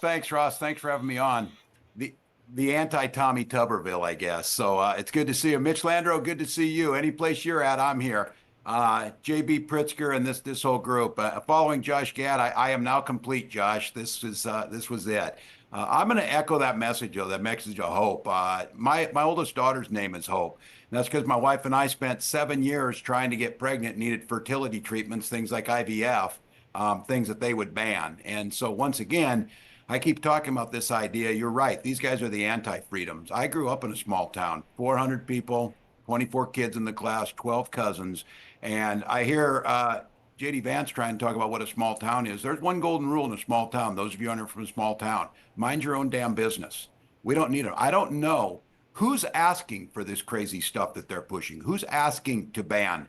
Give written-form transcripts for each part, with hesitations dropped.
Thanks, Ross. Thanks for having me on. The the anti-Tommy Tuberville, I guess. So it's good to see you. Mitch Landreau, good to see you. Any place you're at, I'm here. JB Pritzker and this whole group. Following Josh Gad, I am now complete, Josh. This was it. I'm going to echo that message, though, that message of hope. My oldest daughter's name is Hope. And that's because my wife and I spent 7 years trying to get pregnant, needed fertility treatments, things like IVF, things that they would ban. And so once again, I keep talking about this idea. You're right. These guys are the anti-freedoms. I grew up in a small town, 400 people, 24 kids in the class, 12 cousins. And I hear JD Vance trying to talk about what a small town is. There's one golden rule in a small town. Those of you who are from a small town, mind your own damn business. We don't need it. I don't know who's asking for this crazy stuff that they're pushing. Who's asking to ban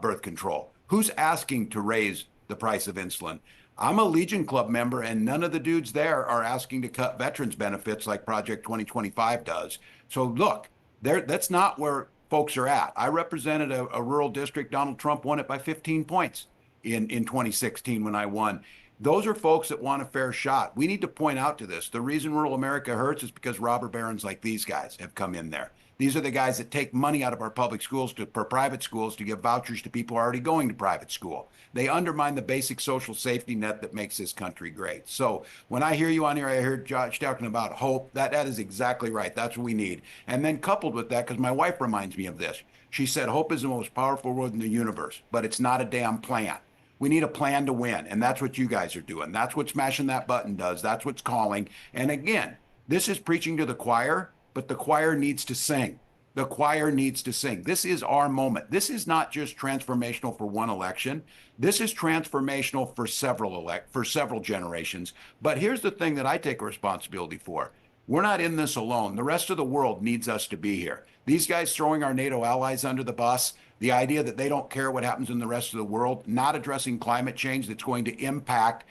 birth control? Who's asking to raise the price of insulin? I'm a Legion Club member, and none of the dudes there are asking to cut veterans benefits like Project 2025 does. So look, that's not where folks are at. I represented a rural district. Donald Trump won it by 15 points in 2016 when I won. Those are folks that want a fair shot. We need to point out to this. The reason rural America hurts is because robber barons like these guys have come in there. These are the guys that take money out of our public schools for private schools to give vouchers to people already going to private school. They undermine the basic social safety net that makes this country great. So when I hear you on here, I heard Josh talking about hope. That is exactly right. That's what we need. And then coupled with that, because my wife reminds me of this, she said, hope is the most powerful word in the universe, but it's not a damn plan. We need a plan to win. And that's what you guys are doing. That's what smashing that button does. That's what's calling. And again, this is preaching to the choir, but the choir needs to sing. The choir needs to sing. This is our moment. This is not just transformational for one election. This is transformational for several generations. But here's the thing that I take a responsibility for. We're not in this alone. The rest of the world needs us to be here. These guys throwing our NATO allies under the bus, the idea that they don't care what happens in the rest of the world, not addressing climate change that's going to impact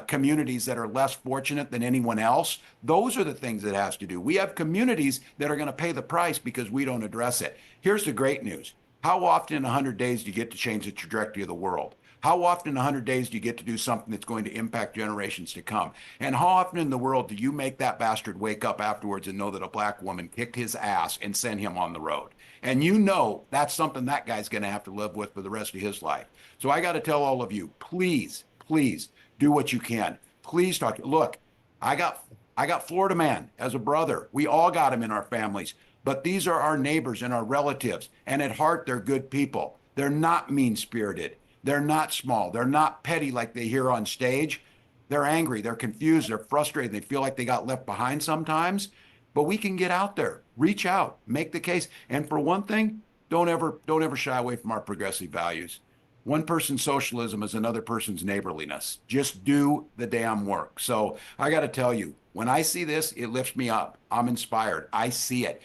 communities that are less fortunate than anyone else. Those are the things it has to do. We have communities that are going to pay the price because we don't address it. Here's the great news. How often in 100 days do you get to change the trajectory of the world? How often in 100 days do you get to do something that's going to impact generations to come? And how often in the world do you make that bastard wake up afterwards and know that a black woman kicked his ass and sent him on the road? And you know that's something that guy's going to have to live with for the rest of his life. So I got to tell all of you, please, please, do what you can. Please talk. Look, I got Florida Man as a brother. We all got him in our families. But these are our neighbors and our relatives. And at heart, they're good people. They're not mean-spirited. They're not small. They're not petty like they hear on stage. They're angry. They're confused. They're frustrated. They feel like they got left behind sometimes. But we can get out there, reach out, make the case. And for one thing, don't ever shy away from our progressive values. One person's socialism is another person's neighborliness. Just do the damn work. So I got to tell you, when I see this, it lifts me up. I'm inspired. I see it.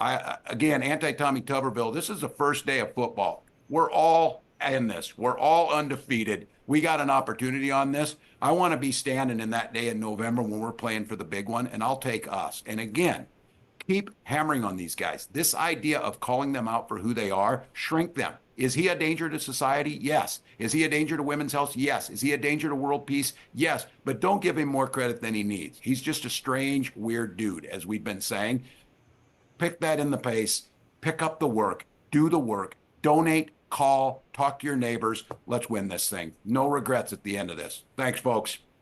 Again, anti-Tommy Tuberville, this is the first day of football. We're all in this. We're all undefeated. We got an opportunity on this. I want to be standing in that day in November when we're playing for the big one, and I'll take us. And again, keep hammering on these guys. This idea of calling them out for who they are, shrink them. Is he a danger to society? Yes. Is he a danger to women's health? Yes. Is he a danger to world peace? Yes. But don't give him more credit than he needs. He's just a strange, weird dude, as we've been saying. Pick that in the pace. Pick up the work. Do the work. Donate. Call. Talk to your neighbors. Let's win this thing. No regrets at the end of this. Thanks, folks.